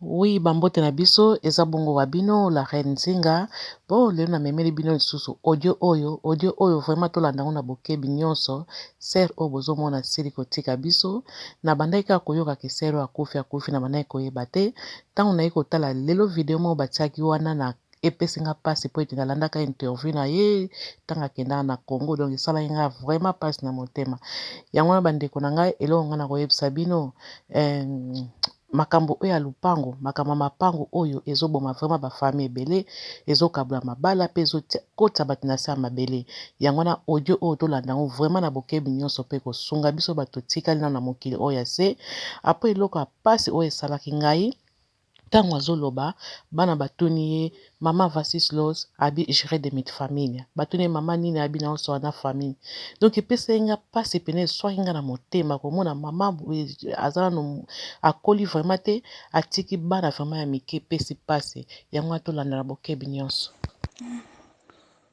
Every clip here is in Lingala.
Oui, bambote na biso eza bongo wa bino la reine Zinga. Bon, lelo na memeli bino lisusu audio oyo vraiment tolanda ngo na bokebi nyonso. Ser o bozomona sili kotika biso na bandaki kaka koyoka ke ser o akufi na bandaki koyeba te. Ntango nayi kotala lelo video mo batiaki wana na epesi nga mpasi po ete nalandaka interview na ye ntango akendaka na Congo, donc esalaki nga vraiment mpasi na motema. Yango wana bandeko na ngai eloko nga na koyebisa bino makambo oyo ya lupango, makambo mapango oyo ezoboma vraiment bafamille ebele, ezokabula mabala pe ezokota bato na se ya mabele. Yango wana audio oyo tolanda yango vraiment na bokebi nyonso pe kosunga biso bato tikali na mokili oyo ya se. Apres eloko ya mpasi oyo esalaki ngai ntango azoloba bana batuni ye mama Vasislos abi gérer de mit famille, batuni ye mama nini abi na oso na famille. Donc epesi nga mpasi pene eswaki nga na motema komona mama azala no akoli vraiment te atiki bana vraiment ya mike epesi mpasi. Yango wana tolanda na bokebi nyonso.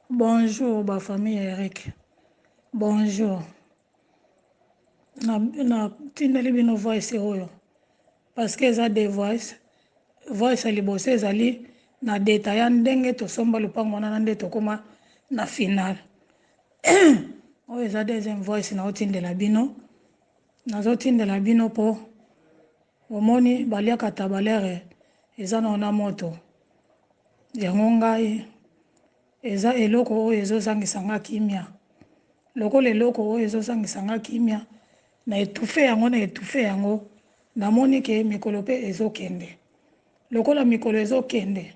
Bonjour ba famille Eric. Bonjour. Na tindeli bino voice oyo parce que eza des voice liboso ezali na deta ya ndenge tosomba lupango wana na nde tokoma na final. Oyo eza deuxième voice na otindela bino. Nazotindela bino po omoni baliaka tabalere eza na moto. Yango ngai eza eloko oyo ezozangisa nga kimia. Lokola eloko oyo ezozangisa nga kimia na etufe yango namoni ke mikolo pe ezokende. Lokola mikolo ezokende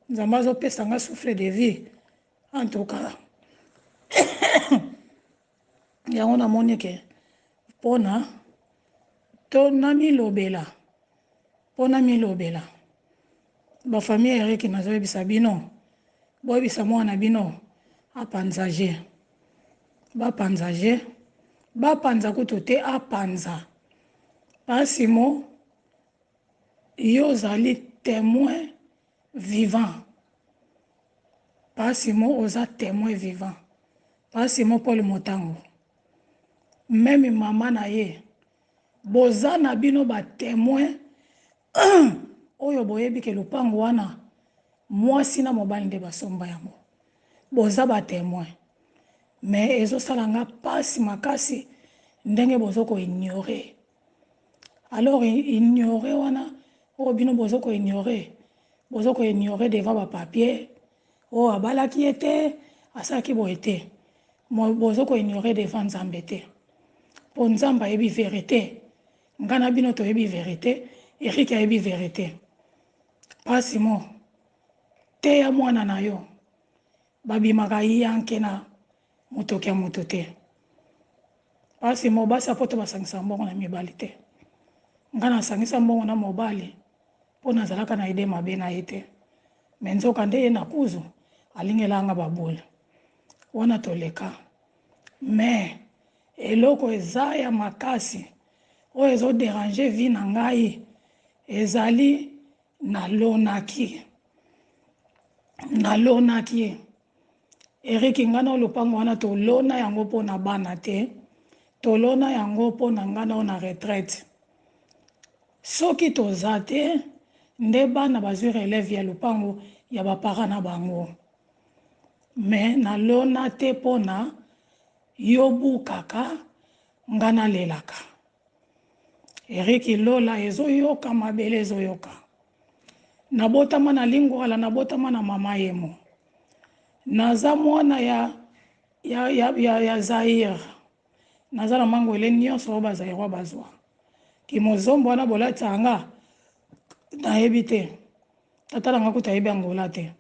Nzambe azopesa nga souffle de vie en tout cas. Yango namoni ke pona to namilobela ba famille Eric nazoyebisa bino boyebisa mwana bino apanzaje bapanza kutu te apanza pasi mo yo ozali témoin vivant, pasi mo oza témoin vivant, pasi mo Paul Motango même mama na ye boza na bino ba témoin oyo boyebi ke lupango wana mwasi na mobali nde basomba yango, boza ba témoin. Mais ezosala nga pasi makasi ndenge bozoko ignorer. Alors ignorer wana o bino bozoko ignorer devant ba papier o abalaki ete asaki bo ete bozoko ignorer devant Nzambe te. Po Nzambe ayebi vérité, ngana bino toyebi vérité, Eric ayebi vérité. Pasi mo te ya mwana na yo babimaka yanke na motoki ya moto te. Pasi mo basi apoto basangisa mbongo na mibali te. Nga nasangisa mbongo na mobali po nazalaka na ide mabe na ye te. Me nzoka nde ye na kuzu alingelanga babula wana toleka. Mais eloko eza ya makasi oyo ezoderange vie na ngai ezali nalonaki Eric ngana lupango wana tolona yango po na bana te, tolona yango po na ngana na retraite. Soki toza te nde bana bazwi relève ya lupango ya bapara na bango. Mais nalona te po na yobu kaka ngana lelaka. Eric lola ezoyoka mabele ezoyoka. Nabotama na lingwala, nabotama na mama yemo. Naza mwana ya Zaire. Naza na mango ele nyonso ba Zaire bazwa. Ki mozombo wana bolata nga nayebi te. Tata nanga kuta yebi Angola te.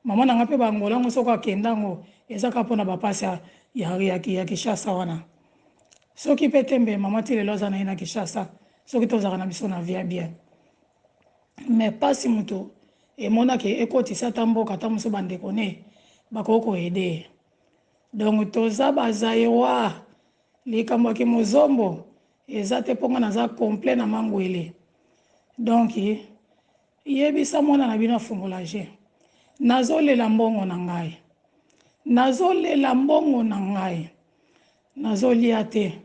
Mama nanga pe ba Angola ngo soko akenda ngo ezaka pona bapasi ya Kishasa wana. Soki pe tembe mama tile loza na ina Kishasa. Soki tozaka na biso na via bien. Mais pasi muto emona ke ekotisa tamboka tamuso bandeko ne bakoko ede. Donc toza bazaiwa likambo ki mozombo ezate ponga naza complet na mangwele. Donc yebisa mwana na bino fungolaje. Nazolela mbongo na ngai. Nazolia te.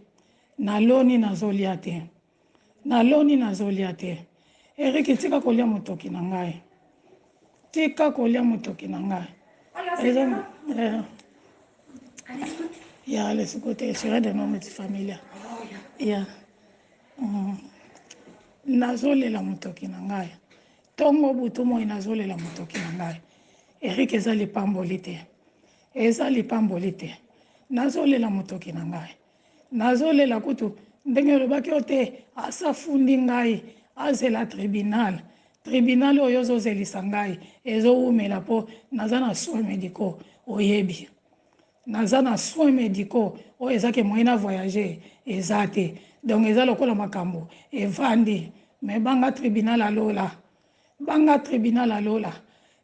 Naloni nazolia te. Eric tika kolia motoki na ngai. Tika kolia motoki na ngai. Ya, les côtés, je de nom de famille. Ya. Nazolela motoki na ngai. Tongo butu moi nazolela motoki na ngai. Eric eza lipamboli te. Eza lipamboli te. Nazolela motoki na ngai. Nazolela kutu ndenge lobaki ote asafundi ngai azela tribunal. Tribunal oyo ozozelisa ngai ezowumela po naza na soins médicaux oyebi. Naza na soins médicaux oyo ezaki moyen na voyager eza te. Donc eza lokola makambo evandi me banga tribunal alola. Banga tribunal alola.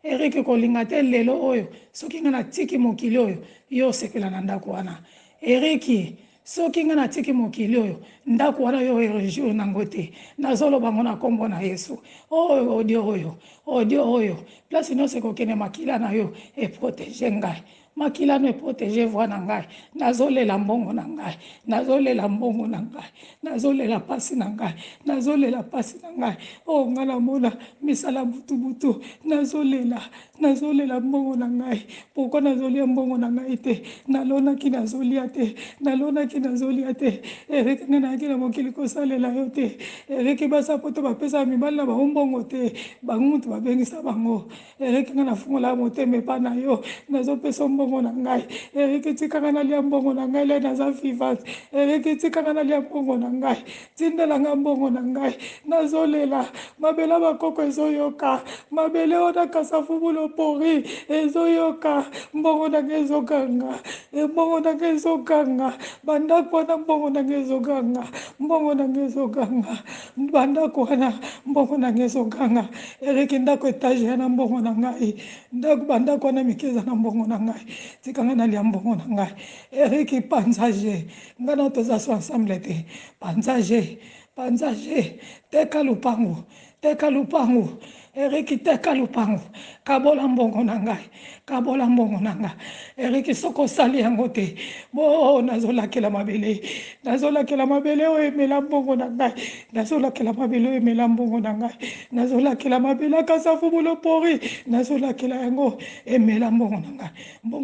Eric kolinga te lelo oyo soki nga na tiki mokili oyo yo sekela na ndako wana. Eric soki nga na tiki mokili oyo ndako wana yo jour nango te nazoloba ngo na kombo na Yesu odio oyo place nyonso ekokende makila na yo eprotege ngai makila no eprotege voi na ngai nazolela mbongo na ngai nazolela mbongo na ngai nazolela pasi na ngai nazolela pasi na ngai o nga namona misala butu nazolela mbongo na ngai pourquoi nazolia mbongo na ngai te nalonaki nazolia te nalonaki nazolia te Eric nga nayaki na mokili kosalela yo te Eric basa poto bapesa mibali na bango mbongo te bango mutu babengisa bango Eric nga nafungola motema epa na yo nazopesa mbongo na ngai Eric tikanga nalia mbongo na ngai le naza vivante Eric tikanga nalia mbongo na ngai tindelanga mbongo na ngai nazolela mabela bakoko ezoyoka mabele ona kasafubulo pori ezoyoka mbongo na ngai ezoganga mbongo na ngai ezoganga bandako wana mbongo na ngai ezoganga mbongo na ngai ezoganga bandako wana mbongo na ngai ezoganga Eric ndako etage ya na mbongo na ngai bandako wana mikeza na mbongo na ngai tikanga nalia mbongo na ngai Eric panzaje ngana toza so ensemble te panzaje teka lupango Eric teka lupango kabola mbongo na ngai Eric soko sali yango te bo nazolakela mabele oyo emela mbongo na ngai nazolakela mabele oyo emela mbongo na ngai nazolakela mabele akasafu bulo pori nazolakela yango emela mbongo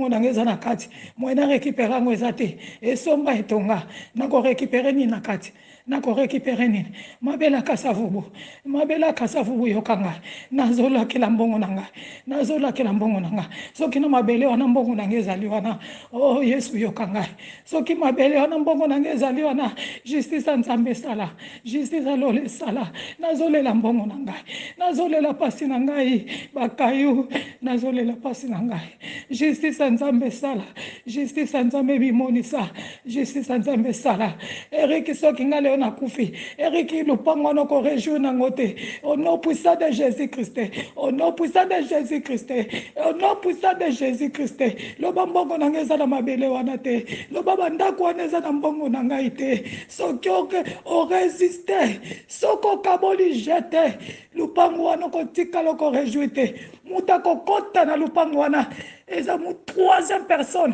na ngai eza na kati moyen na récupérer yango eza te esomba etonga nako récupérer nini na kati nako récupérer nini mabele akasafu bu yokanga nazolakela mbongo na ngai soki na mabele wana mbongo na ngai ezali wana oh Yesu yokanga soki mabele wana mbongo na ngai ezali wana justice ya Nzambe sala justice alole sala nazolela mbongo na ngai nazolela pasi na ngai bakayu nazolela pasi na ngai justice ya Nzambe sala justice ya Nzambe bimonisa justice ya Nzambe sala Eric soki nga leo nakufi Eric lupango wana ko réjouir nango te au nom puissant de Jésus-Christ au nom puissant de Jésus-Christ au nom puissant de Jésus-Christ loba mbongo na ngai eza na mabele wana te loba bandako wana eza na mbongo na ngai te soki orésiste soki okaboli jete lupango wana kotikala koréjouir te mutu akokota na lupango wana eza mu troisième personne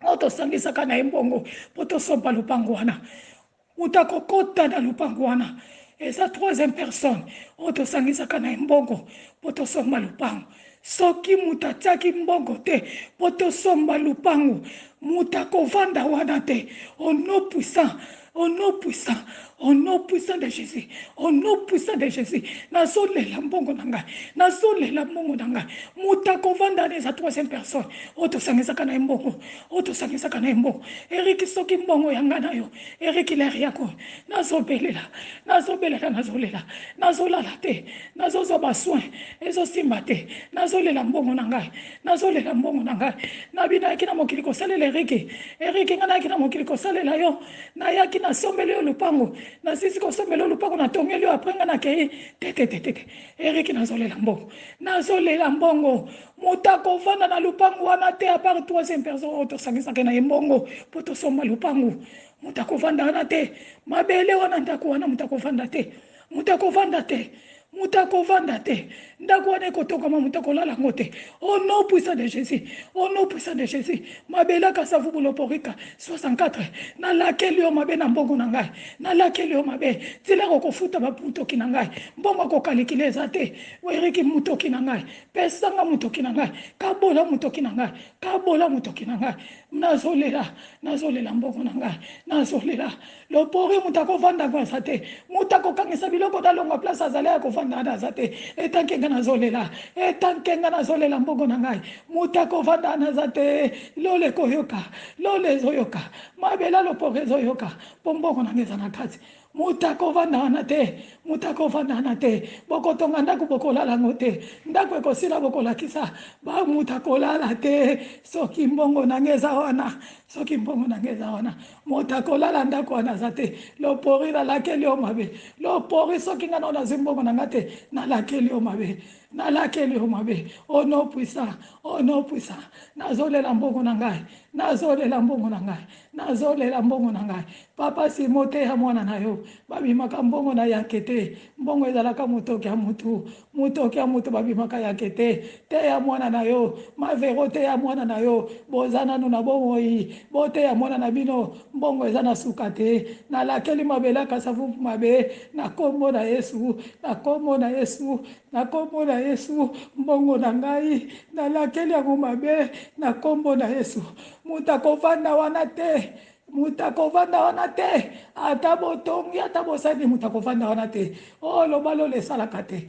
oyo tosangisaka na ye mbongo mpo tosomba lupango wana mutu akokota na lupango wana eza troisième personne oyo tosangisaka na ye mbongo mpo tosomba lupango soki mutu atiaki mbongo te mpo tosomba lupango mutu akovanda wana te au nom puissant au nom puissant de Jésus au nom puissant de Jésus nazolela mbongo na ngai mutu akovanda na eza troisième personne oyo tosangisaka na ye mbongo Eric soki mbongo yanga na yo Eric lere yako nazobelela nazolala te nazozwa basoin ezosimba te nazolela mbongo na ngai nabina yaki na mokili kosalela Eric nga nayaki na mokili kosalela yo nayaki nasombeli yo lupango nasisi kosombela yo lupango natongeli yo apres nga nakei te Eric nazolela mbongo mutu akovanda na lupango wana te apart troisième personne oyo tosangisaka na ye mbongo mpo tosomba lupango mutu akovanda wana te mabele wana ndako wana mutu akovanda te mutakovanda te ndako wana ekotokama mutakolala yango te au nom puissant de Jésus au nom puissant de Jésus mabelaka savu buloporika 64 nalakeli yo mabe na mbongo na ngai nalakeli yo mabe tilaka kofuta bamutoki na ngai mbongo akokalikile eza te weriki mutoki na ngai pesanga mutoki na ngai kabola mutoki na ngai kabola mutoki na ngai nazolela mbongo na ngai nazolela lopori mutakovanda ngo aza te mutakokangisa biloko dalonga place azali ya kovanda ana aza te etankenga nazolela mbongo na ngai mutakovanda ana aza te lole koyoka lole ezoyoka mabela lopori ezoyoka mpo mbongo na ngai eza na kati mutakovanda wana te bokotonga ndako bokolala ngo te ndako ekosila bokolakisa mutakolala te soki mbongo na ngai eza wana mutakolala ndako wana aza te lopori nalakeli yo mabe lopori soki ngai nao nazwi mbongo na ngai te nalakeli yo mabe au nom puissant nazolela mbongo na ngai nazolela mbongo na ngai papa simo te ya mwana na yo babimaka mbongo na yanke te mbongo ezalaka mutoki ya mutu babimaka yanke te ya mwana na yo mavero te ya mwana na yo boza nanu na bomoi bo te ya mwana na bino mbongo eza na suka te nalakeli mabelaka savu mabe na kombo na Yesu mbongo na ngai nalakeli yango mabe na kombo na Yesu mutakovanda wana te ata botongi ata bosani mutakovanda wana te o loba lo lesalaka te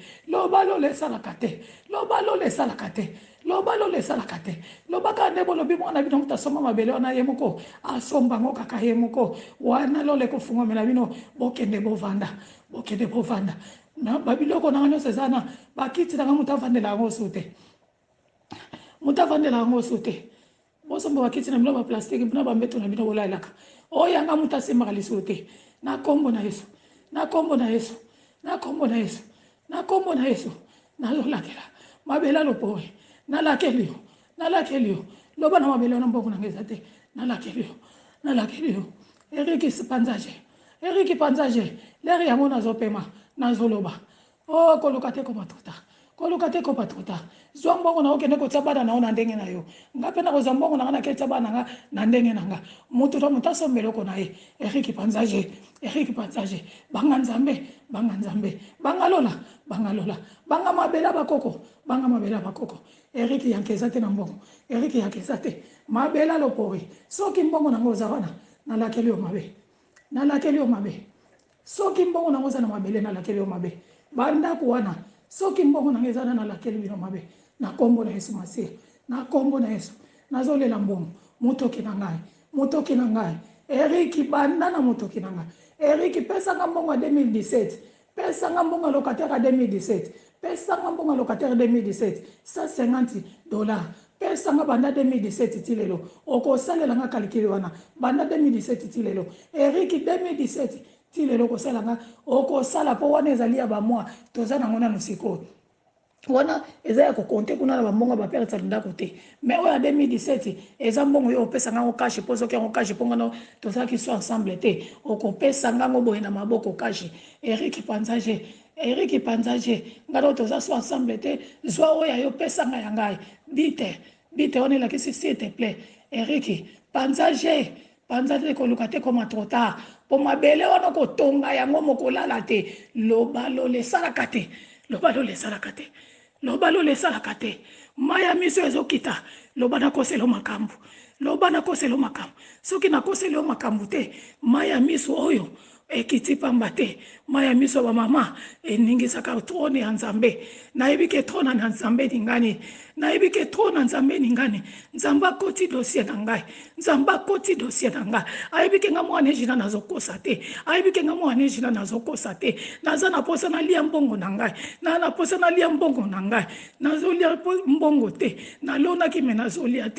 lobaka nde bolobi mwana bino mutasomba mabele wana ye moko asomba ngo kaka ye moko wana lole kofungomela bino bokende bovanda na babiloko na nyonso eza na bakiti nanga mutavandela yango su te bosomba bakiti na bino baplastike mpona bambeto na bino bolalelaka oyo yanga mutasembaka lisusu te na kombo na Yesu nazolakela mabela lopori nalakeli yo loba na mabele wana mbongo na ngai eza te nalakeli yo eriki panzaje lere yango nazopema nazoloba koluka te kopatuta zwa mbongo na okende kotia bana na yo na ndenge na yo nga mpe na kozwa mbongo na nga naketia bana na nga na ndenge na nga mutu to mutu asombela oko na ye eriki panzaje banga nzambe banga lola banga mabela bakoko eriki yankeza te na mbongo eriki yankeza te mabela lopori soki mbongo na nga oza wana nalakeli yo mabe soki mbongo na nga oza na mabele nalakeli yo mabe bandako wana soki mbongo na nga eza na nalakeli bino mabe na kombo na Yesu Masiya na kombo na Yesu nazolela mbongo mutoki na ngai eriki banda na mutoki na ngai eriki pesanga mbongo ya 2017 pesanga mbongo ya locataire ya 2017 pesanga mbongo ya locataire 2017 $150 pesanga banda 2017 ti lelo okosalela nga kalikili wana banda 2017 ti lelo eriki 2017 ti lelo okosalanga okosala mpo wana ezali ya bamwa toza nango nano sikoyo wana eza ya kokonte kuna na bambongo baperesa ndako te mais oyo ya 2017 eza mbongo oyo opesanga ngo kashi mpo soki yango kashi mpo ngano tozalaki so ensemble te okopesanga ngo boye na maboko kashi eriki panzaje ngano toza so ensemble te zwa oyo ayo pesanga ya ngai bite wana elakisi s'il te plaît eriki panzaje koluka te koma trop tard po mabele wana kotonga yango mokolala te loba lo lesalaka te maya miso ezokita loba nakoselo makambo soki nakoselo makambo te maya miso oyo ekiti pamba te maya miso bamama eningisaka trone ya nzambe nayebi ke trone na nzambe ningani nzambe akoti dossier na ngai ayebi ke nga mwana ejina nazokosa te naza na posa nalia mbongo na ngai nazolia mbongo te nalonaki me nazolia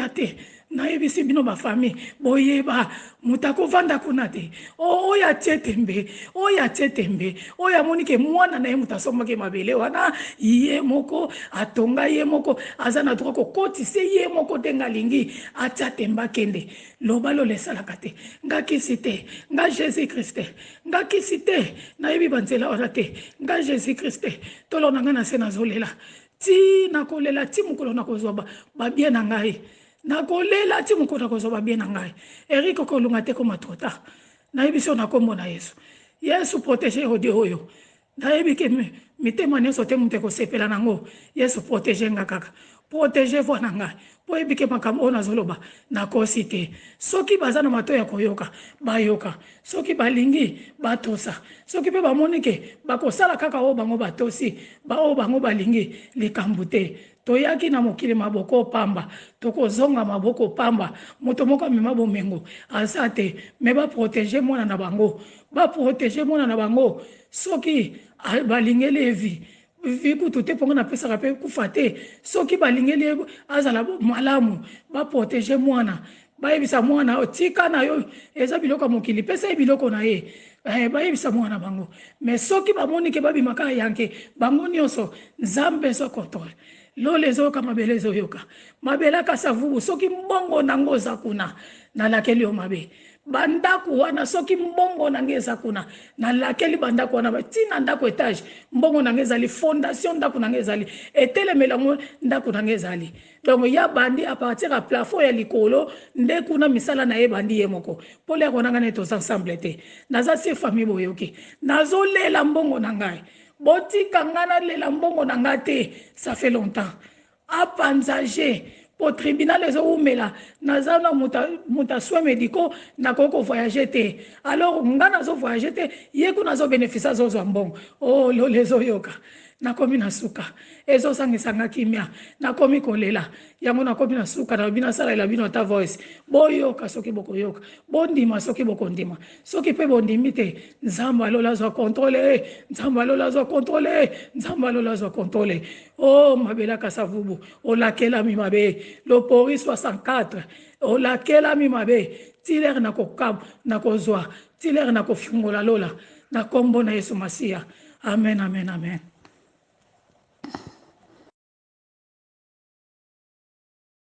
te nayebisi bino bafamille boyeba moto akovanda kuna te oyo atie tembe oyo atie tembe oyo amoni ke mwana na ye moto asombaki mabele wana ye moko atonga ye moko aza na droit kokotisa ye moko ndenge alingi atia tembe akende loba lolo esalaka te nga kisi te nga jésus christ te nga kisi te nayebi banzela wana te nga jésus christ te tolo na ngai na se nazolela ti nakolela ti mokolo nakozwa babie na ngai nakolela ti mokolo nakozwa babie na ngai erike kolunga te koma trop tard nayebi so na kombo na yesu yesu protege odi oyo nayebi ke mitema nyonso te moto ekosepela nango yesu protege nga kaka protege voi na ngai po yebi ke makambo oyo nazoloba nakosi te soki baza na mato ya koyoka bayoka soki balingi batosa soki mpe bamoni ke bakosala kaka oyo bango batosi oyo bango balingi likambo te toyaki na mokili maboko pamba tokozonga maboko pamba moto moko amema bomengo aza te me baprotege mwana na bango baprotege mwana na bango soki balingeli evi vikutu te mpongo napesaka mpe kufa te soki balingeli azala malamu baprotege mwana bayebisa mwana tika na yo eza biloko ya mokili pesa ye biloko na ye bayebisa mwana bango me soki bamoni ke babimaka yanke bango nyonso nzambe ezokontrole lolo ezoyoka mabele ezoyoka mabele akasa vubu soki mbongo nango oza kuna nalakeli yo mabe bandako wana soki mbongo nange eza kuna nalakeli bandako wana ntina ndako etage mbongo nange ezali fondation ndako nange ezali etelemela ngo ndako nange ezali donc ya bandi a partir ya plafond ya likolo nde kuna misala na ye bandi ye moko pole yako nanga ne toza ensemble te naza si famille boyoki nazolela mbongo na ngai botika nga nalela mbongo na ngai te ça fait longtemps apanzage po tribunal ezoumela naza na moto soins médicaux nakoki voyager te alors nga nazo voyager te ye kuna azobénéficie azozwa mbongo o lolo ezoyoka nakomi na suka ezosangisa kimia nakomi kolela yango nakomi na suka na bino salela bino ta voice boyoka soki bokoyoka bondima soki bokondima soki pe bondimi te nzambe alola azwa contrôle nzambe alola azwa contrôle nzambe alola azwa contrôle oh mabela kasavubu olakelami mabe lopori 64 olakelami mabe tiler na kokab na kozwa tiler na kofungola lola na kombo na Yesu Masia amen amen amen.